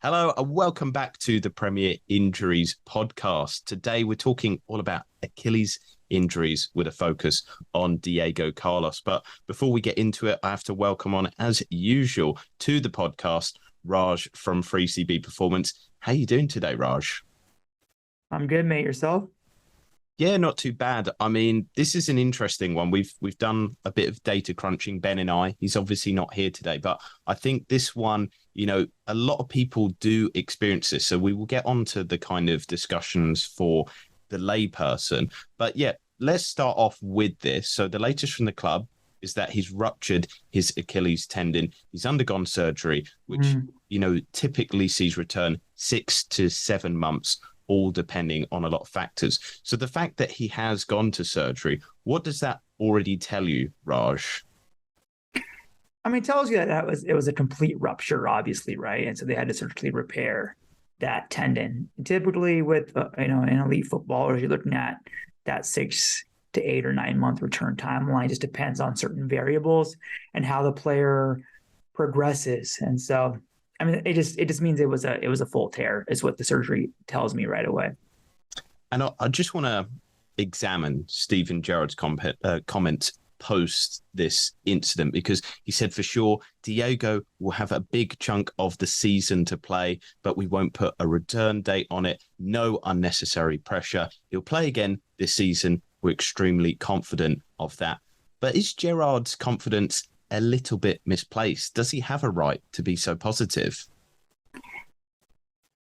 Hello and welcome back to the Premier Injuries podcast. Today we're talking all about Achilles injuries with a focus on Diego Carlos. But before we get into it, I have to welcome on, as usual, to the podcast, Raj from Free CB Performance. How you doing today, Raj? I'm good, mate. Yourself? Yeah, not too bad. I mean, this is an interesting one. We've done a bit of data crunching, Ben and I. He's obviously not here today, but I think this one, a lot of people do experience this. So we will get onto the kind of discussions for the layperson. But yeah, let's start off with this. So the latest from the club is that he's ruptured his Achilles tendon. He's undergone surgery, which, typically sees return 6 to 7 months, all depending on a lot of factors. So the fact that he has gone to surgery, what does that already tell you, Raj? I mean, it tells you that it was a complete rupture, obviously, right? And so they had to surgically repair that tendon. Typically, with in elite footballers, you're looking at that 6 to 8 or 9 month return timeline. It just depends on certain variables and how the player progresses. And so, I mean, it just means it was a full tear, is what the surgery tells me right away. And I just want to examine Stephen Gerrard's comment post this incident, because he said for sure Diego will have a big chunk of the season to play, but we won't put a return date on it. No unnecessary pressure. He'll play again this season. We're extremely confident of that. But is Gerrard's confidence a little bit misplaced? Does he have a right to be so positive?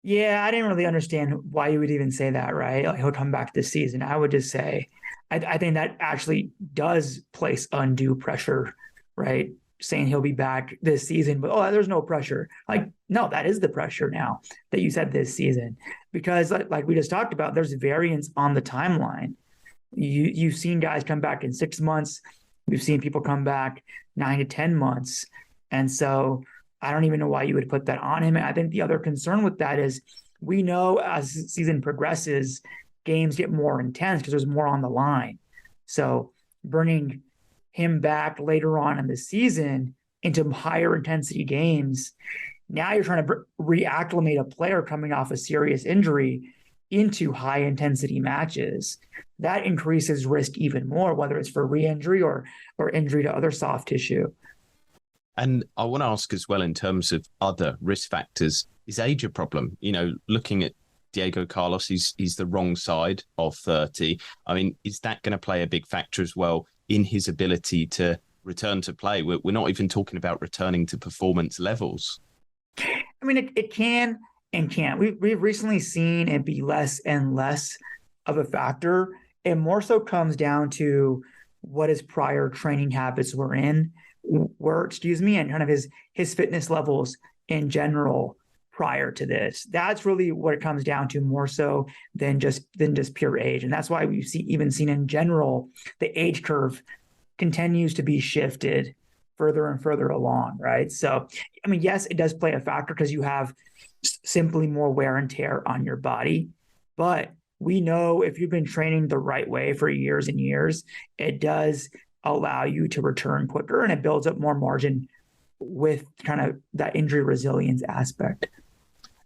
Yeah, I didn't really understand why you would even say that, right? Like, he'll come back this season. I would just say, I think that actually does place undue pressure, right? Saying he'll be back this season, but there's no pressure. Like, no, that is the pressure now that you said this season, because like we just talked about, there's variance on the timeline. You've seen guys come back in 6 months. We've seen people come back 9 to 10 months. And so I don't even know why you would put that on him. And I think the other concern with that is, we know as the season progresses, games get more intense because there's more on the line. So bringing him back later on in the season into higher intensity games, now you're trying to reacclimate a player coming off a serious injury into high intensity matches. That increases risk even more, whether it's for re-injury or injury to other soft tissue. And I want to ask as well, in terms of other risk factors, is age a problem? Looking at Diego Carlos, he's the wrong side of 30. I mean, is that going to play a big factor as well in his ability to return to play? We're not even talking about returning to performance levels. I mean, it can and can't. We've recently seen it be less and less of a factor. It more so comes down to what his prior training habits were, and kind of his fitness levels in general prior to this. That's really what it comes down to, more so than just pure age. And that's why we've even seen in general, the age curve continues to be shifted further and further along, right? So, I mean, yes, it does play a factor because you have simply more wear and tear on your body. But we know if you've been training the right way for years and years, it does allow you to return quicker, and it builds up more margin with kind of that injury resilience aspect.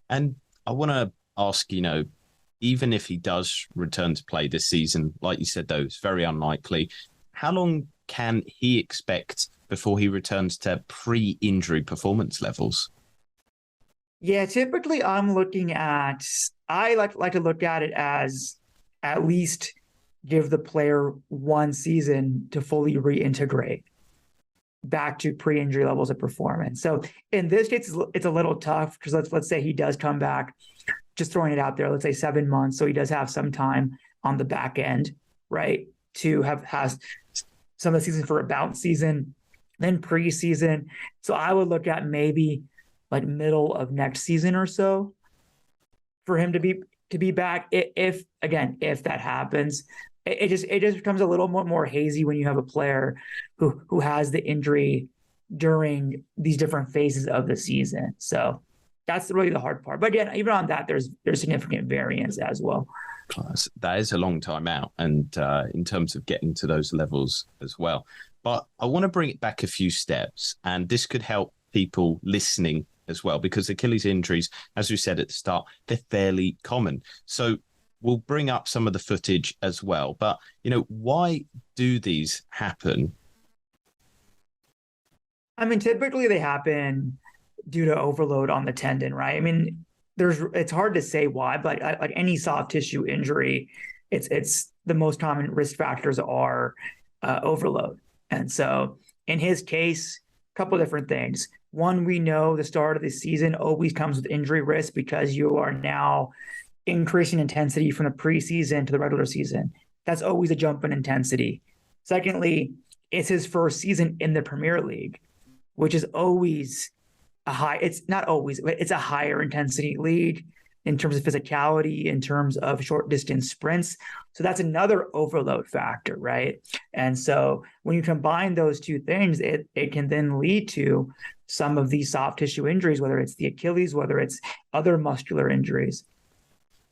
And I want to ask, even if he does return to play this season, like you said, though, it's very unlikely. How long can he expect before he returns to pre-injury performance levels? Yeah, typically I like to look at it as at least give the player 1 season to fully reintegrate back to pre-injury levels of performance. So in this case, it's a little tough because let's say he does come back, just throwing it out there, let's say 7 months. So he does have some time on the back end, right, to has some of the season for a bounce season, then preseason. So I would look at maybe like middle of next season or so for him to be back. If that happens. It just becomes a little more hazy when you have a player who has the injury during these different phases of the season. So that's really the hard part. But again, even on that, there's significant variance as well. That is a long time out, and in terms of getting to those levels as well. But I want to bring it back a few steps, and this could help people listening as well, because Achilles injuries, as we said at the start, they're fairly common. So we'll bring up some of the footage as well. But, why do these happen? I mean, typically they happen due to overload on the tendon, right? I mean, it's hard to say why, but like any soft tissue injury, it's the most common risk factors are overload. And so in his case, a couple of different things. One, we know the start of the season always comes with injury risk because you are now increasing intensity from the preseason to the regular season. That's always a jump in intensity. Secondly, it's his first season in the Premier League, which is always it's not always, but it's a higher intensity league in terms of physicality, in terms of short distance sprints. So that's another overload factor, right? And so when you combine those two things, it can then lead to some of these soft tissue injuries, whether it's the Achilles, whether it's other muscular injuries.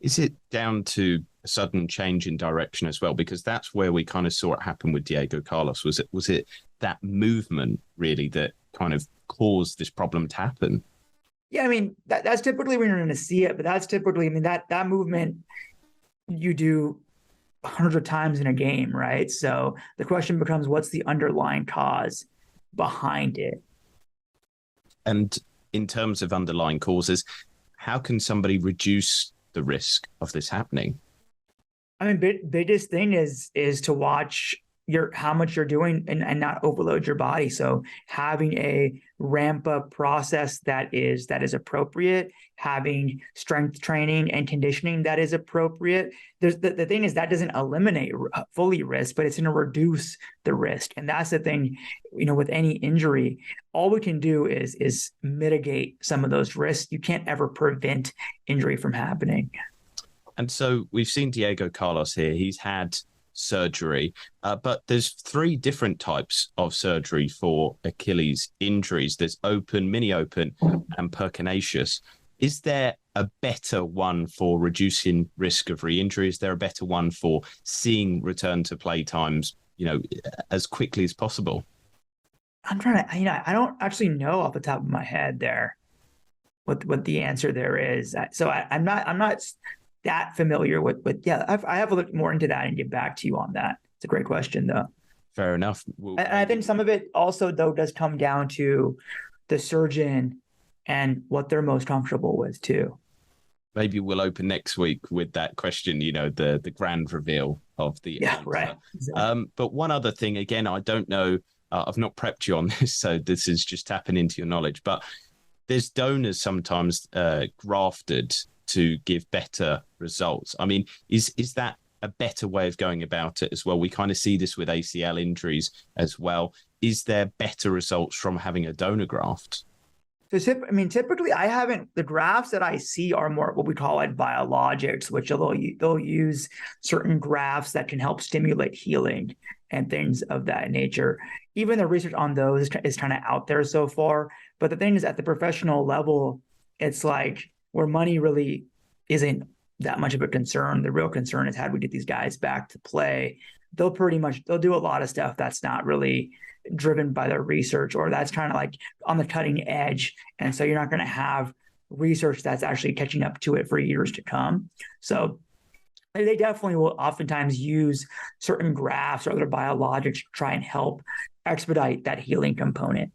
Is it down to a sudden change in direction as well? Because that's where we kind of saw it happen with Diego Carlos. Was it that movement really that kind of caused this problem to happen? Yeah, I mean, that's typically when you're going to see it, but that's typically, I mean, that movement you do hundreds of times in a game, right? So the question becomes, what's the underlying cause behind it? And in terms of underlying causes, how can somebody reduce the risk of this happening? I mean, biggest thing is to watch how much you're doing and not overload your body. So having a ramp up process that is appropriate, having strength training and conditioning that is appropriate. There's the thing is that doesn't eliminate fully risk, but it's going to reduce the risk. And that's the thing, with any injury, all we can do is mitigate some of those risks. You can't ever prevent injury from happening. And so we've seen Diego Carlos here. He's had surgery, but there's 3 different types of surgery for Achilles injuries. There's open, mini open, and percutaneous. Is there a better one for reducing risk of re-injury? Is there a better one for seeing return to play times, as quickly as possible? I'm trying to, I don't actually know off the top of my head there what the answer there is. So I'm not that familiar with, but yeah, I have to look more into that and get back to you on that. It's a great question, though. Fair enough. I think some of it also, though, does come down to the surgeon and what they're most comfortable with, too. Maybe we'll open next week with that question, the grand reveal of the answer. Right. Exactly. But one other thing, again, I don't know, I've not prepped you on this, so this is just tapping into your knowledge, but there's donors sometimes grafted to give better results. I mean, is that a better way of going about it as well? We kind of see this with ACL injuries as well. Is there better results from having a donor graft? So, typically the grafts that I see are more what we call like biologics, which they'll use certain grafts that can help stimulate healing and things of that nature. Even the research on those is kind of out there so far. But the thing is, at the professional level, it's like where money really isn't that much of a concern. The real concern is how do we get these guys back to play? They'll do a lot of stuff that's not really driven by their research, or that's kind of like on the cutting edge. And so you're not going to have research that's actually catching up to it for years to come. So they definitely will oftentimes use certain grafts or other biologics to try and help expedite that healing component.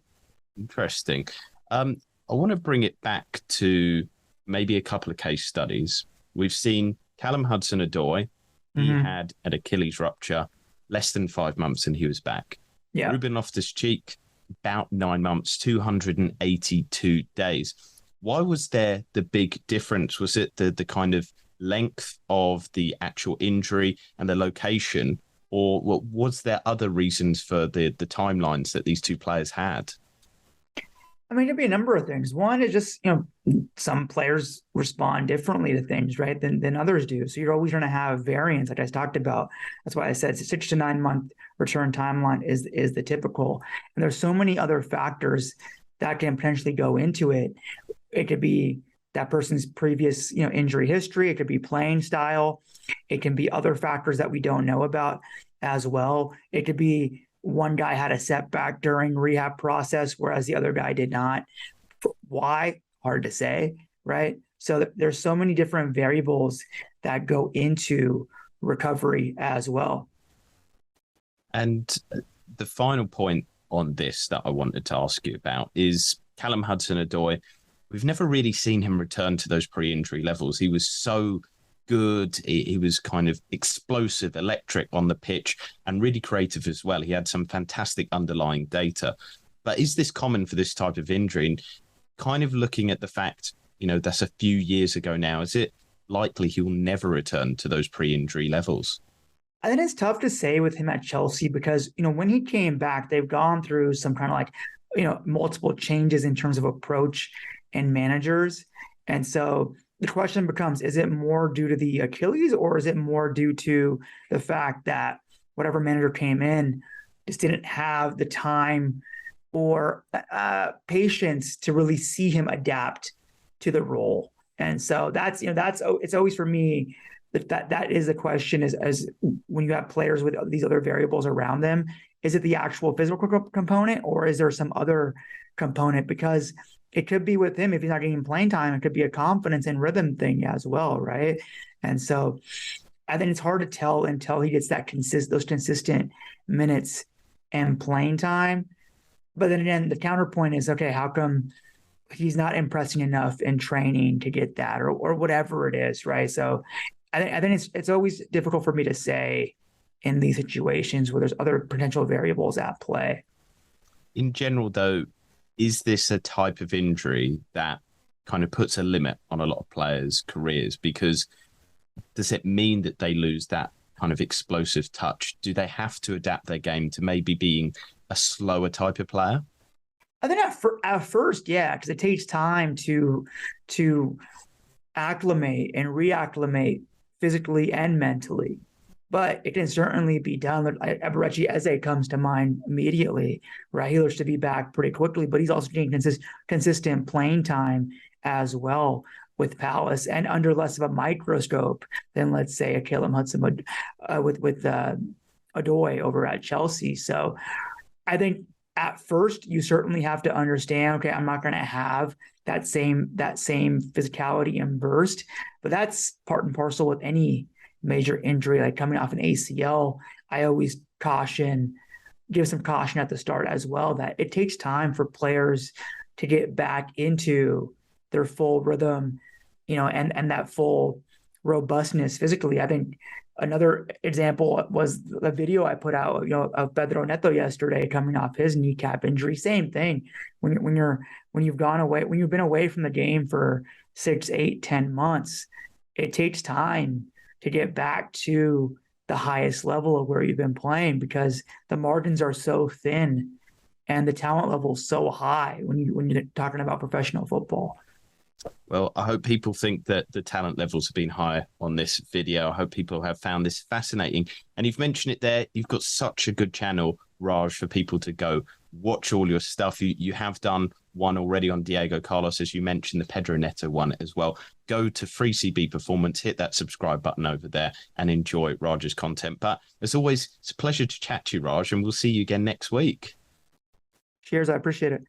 Interesting. I want to bring it back to maybe a couple of case studies. We've seen Callum Hudson-Odoi. He had an Achilles rupture, less than 5 months, and he was back. Yeah. Ruben Loftus-Cheek, about 9 months, 282 days. Why was there the big difference? Was it the kind of length of the actual injury and the location, or was there other reasons for the timelines that these two players had? I mean, it could be a number of things. One is just, some players respond differently to things, right, than others do. So you're always going to have variance, like I talked about. That's why I said 6 to 9 month return timeline is the typical. And there's so many other factors that can potentially go into it. It could be that person's previous, injury history. It could be playing style. It can be other factors that we don't know about as well. It could be one guy had a setback during rehab process, whereas the other guy did not. Why? hard to say, right? So there's so many different variables that go into recovery as well. And the final point on this that I wanted to ask you about is Callum Hudson-Odoi. We've never really seen him return to those pre-injury levels. He was so good. He was kind of explosive, electric on the pitch, and really creative as well. He had some fantastic underlying data. But is this common for this type of injury? And kind of looking at the fact, that's a few years ago now, is it likely he will never return to those pre-injury levels? I think it's tough to say with him at Chelsea because, when he came back, they've gone through some kind of multiple changes in terms of approach and managers. And so the question becomes, is it more due to the Achilles or is it more due to the fact that whatever manager came in just didn't have the time or patience to really see him adapt to the role? And so it's always for me that is the question as when you have players with these other variables around them, is it the actual physical component or is there some other component? Because it could be with him, if he's not getting playing time, it could be a confidence and rhythm thing as well, right? And so I think it's hard to tell until he gets those consistent minutes and playing time. But then again, the counterpoint is, okay, how come he's not impressing enough in training to get that or whatever it is, right? So I think it's always difficult for me to say in these situations where there's other potential variables at play. In general, though, is this a type of injury that kind of puts a limit on a lot of players' careers? Because does it mean that they lose that kind of explosive touch? Do they have to adapt their game to maybe being a slower type of player? I think at first, yeah, because it takes time to acclimate and reacclimate physically and mentally. But it can certainly be done. Eberechi Eze comes to mind immediately, right? He looks to be back pretty quickly, but he's also getting consistent playing time as well with Palace and under less of a microscope than, let's say, a Callum Hudson with Odoi over at Chelsea. So I think at first you certainly have to understand, okay, I'm not going to have that same physicality and burst, but that's part and parcel with any major injury, like coming off an ACL. I always give some caution at the start as well, that it takes time for players to get back into their full rhythm, and that full robustness physically. I think another example was the video I put out, of Pedro Neto yesterday coming off his kneecap injury. Same thing. When you've been away from the game for 6, 8, 10 months, it takes time to get back to the highest level of where you've been playing because the margins are so thin and the talent level is so high when you're talking about professional football. Well, I hope people think that the talent levels have been high on this video. I hope people have found this fascinating. And you've mentioned it there. You've got such a good channel, Raj, for people to go watch all your stuff. You have done one already on Diego Carlos, as you mentioned, the Pedro Neto one as well. Go to Free CB Performance, hit that subscribe button over there and enjoy Raj's content. But as always, it's a pleasure to chat to you, Raj, and we'll see you again next week. Cheers. I appreciate it.